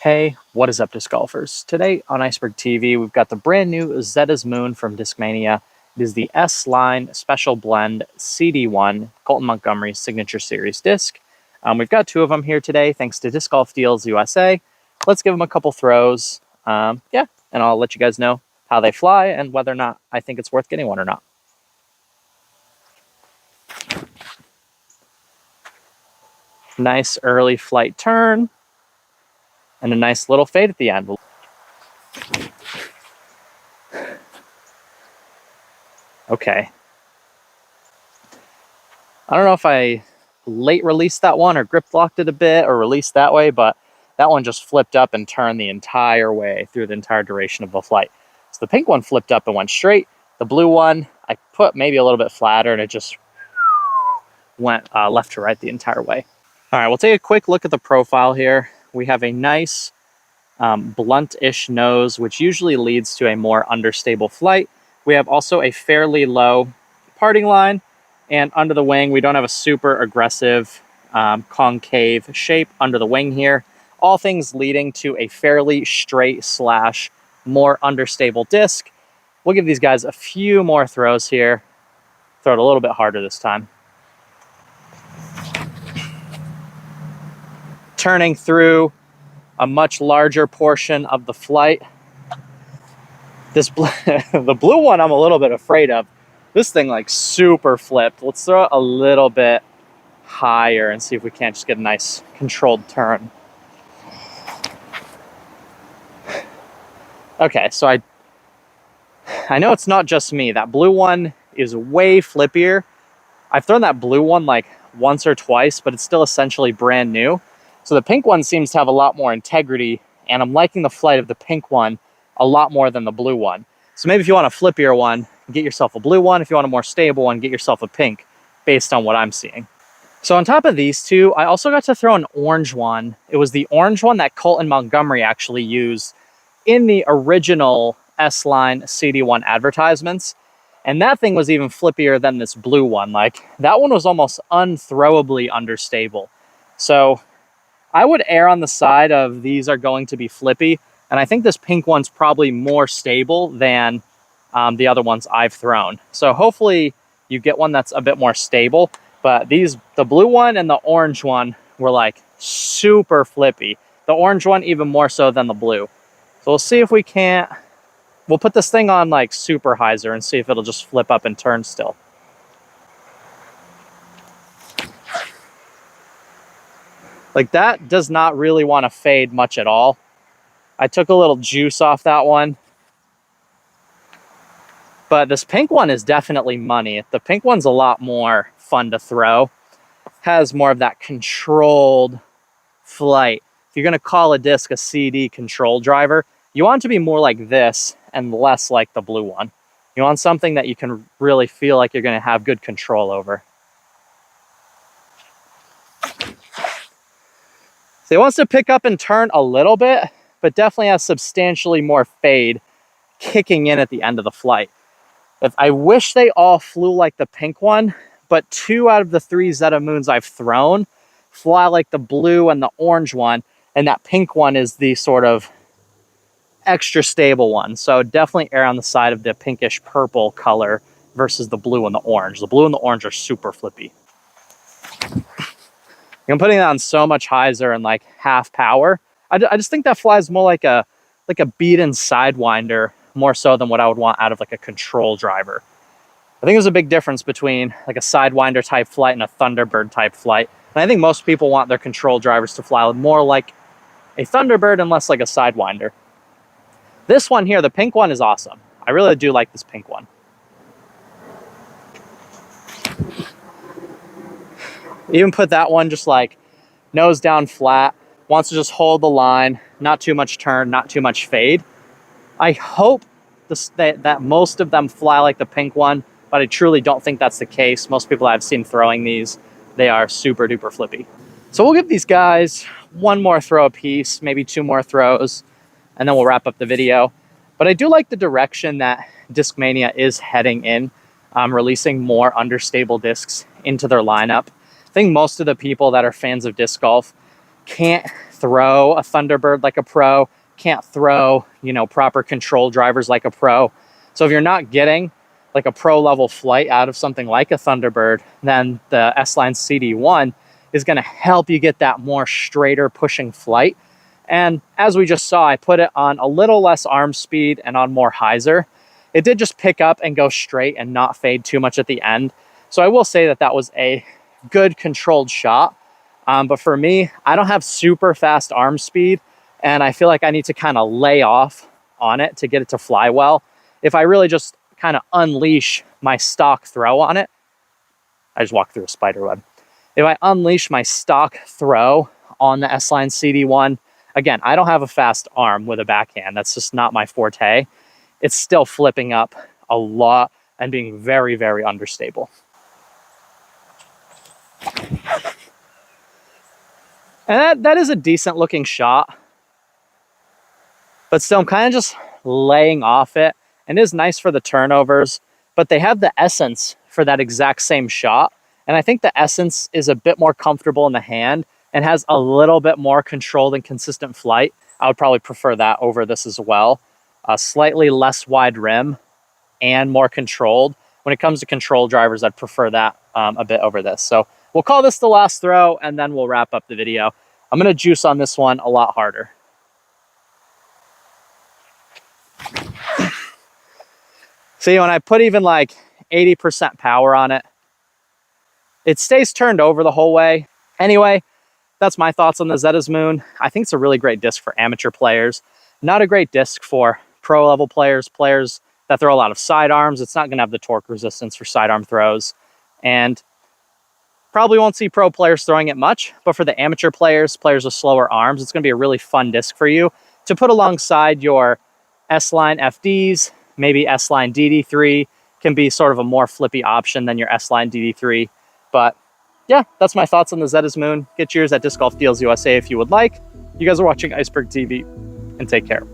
Hey, what is up, disc golfers? Today on Iceberg TV, we've got the brand new Zeta's Moon from Discmania. It is the S-Line Special Blend CD1 Colton Montgomery Signature Series disc. We've got two of them here today, thanks to Disc Golf Deals USA. Let's give them a couple throws, and I'll let you guys know how they fly and whether or not I think it's worth getting one or not. Nice early flight turn, and a nice little fade at the end. Okay. I don't know if I late released that one or grip locked it a bit or released that way, but that one just flipped up and turned the entire way through the entire duration of the flight. So the pink one flipped up and went straight. The blue one, I put maybe a little bit flatter and it just went left to right the entire way. All right, we'll take a quick look at the profile here. We have a nice blunt-ish nose, which usually leads to a more understable flight. We have also a fairly low parting line, and under the wing, we don't have a super aggressive concave shape under the wing here. All things leading to a fairly straight slash more understable disc. We'll give these guys a few more throws here. Throw it a little bit harder this time. Turning through a much larger portion of the flight. The blue one I'm a little bit afraid of. This thing like super flipped. Let's throw it a little bit higher and see if we can't just get a nice controlled turn. Okay, so I know it's not just me. That blue one is way flippier. I've thrown that blue one like once or twice, but it's still essentially brand new. So the pink one seems to have a lot more integrity, and I'm liking the flight of the pink one a lot more than the blue one. So maybe if you want a flippier one, get yourself a blue one. If you want a more stable one, get yourself a pink, based on what I'm seeing. So on top of these two, I also got to throw an orange one. It was the orange one that Colton Montgomery actually used in the original S-Line CD1 advertisements. And that thing was even flippier than this blue one. Like, that one was almost unthrowably understable. So I would err on the side of these are going to be flippy. And I think this pink one's probably more stable than the other ones I've thrown. So hopefully you get one that's a bit more stable. But the blue one and the orange one were like super flippy. The orange one even more so than the blue. So we'll see if we can't. We'll put this thing on like super hyzer and see if it'll just flip up and turn still. Like, that does not really want to fade much at all. I took a little juice off that one. But this pink one is definitely money. The pink one's a lot more fun to throw. Has more of that controlled flight. If you're going to call a disc a CD control driver, you want it to be more like this and less like the blue one. You want something that you can really feel like you're going to have good control over. So it wants to pick up and turn a little bit, but definitely has substantially more fade kicking in at the end of the flight. I wish they all flew like the pink one, but 2 out of the 3 Zeta Moons I've thrown fly like the blue and the orange one, and that pink one is the sort of extra stable one. So definitely err on the side of the pinkish purple color versus the blue and the orange. The blue and the orange are super flippy. I'm putting that on so much hyzer and like half power. I just think that flies more like a beat-in sidewinder more so than what I would want out of like a control driver. I think there's a big difference between like a sidewinder type flight and a Thunderbird type flight. And I think most people want their control drivers to fly more like a Thunderbird and less like a sidewinder. This one here, the pink one, is awesome. I really do like this pink one. Even put that one just like nose down flat. Wants to just hold the line, not too much turn, not too much fade. I hope that most of them fly like the pink one, but I truly don't think that's the case. Most people I've seen throwing these, they are super duper flippy. So we'll give these guys one more throw apiece, maybe 2 more throws, and then we'll wrap up the video. But I do like the direction that Discmania is heading in, releasing more understable discs into their lineup. I think most of the people that are fans of disc golf can't throw a Thunderbird like a pro, can't throw, you know, proper control drivers like a pro. So if you're not getting like a pro level flight out of something like a Thunderbird, then the S-Line CD1 is going to help you get that more straighter pushing flight. And as we just saw, I put it on a little less arm speed and on more hyzer. It did just pick up and go straight and not fade too much at the end. So I will say that that was a good controlled shot. But for me, I don't have super fast arm speed, and I feel like I need to kind of lay off on it to get it to fly well. If I really just kind of unleash my stock throw on it, I just walked through a spider web. If I unleash my stock throw on the S-Line CD1, again, I don't have a fast arm with a backhand. That's just not my forte. It's still flipping up a lot and being very, very understable. And that is a decent looking shot. But still, I'm kind of just laying off it. And it is nice for the turnovers, but they have the essence for that exact same shot. And I think the essence is a bit more comfortable in the hand and has a little bit more controlled and consistent flight. I would probably prefer that over this as well. A slightly less wide rim and more controlled. When it comes to control drivers, I'd prefer that a bit over this. So we'll call this the last throw, and then we'll wrap up the video. I'm going to juice on this one a lot harder. See, when I put even like 80% power on it, it stays turned over the whole way. Anyway, that's my thoughts on the Zeta's Moon. I think it's a really great disc for amateur players. Not a great disc for pro level players, players that throw a lot of sidearms. It's not going to have the torque resistance for sidearm throws. And probably won't see pro players throwing it much, but for the amateur players, players with slower arms, it's going to be a really fun disc for you to put alongside your S-Line FDs. Maybe S-Line DD3 can be sort of a more flippy option than your S-Line DD3. But yeah, that's my thoughts on the Zeta's Moon. Get yours at Disc Golf Deals USA if you would like. You guys are watching Iceberg TV, and take care.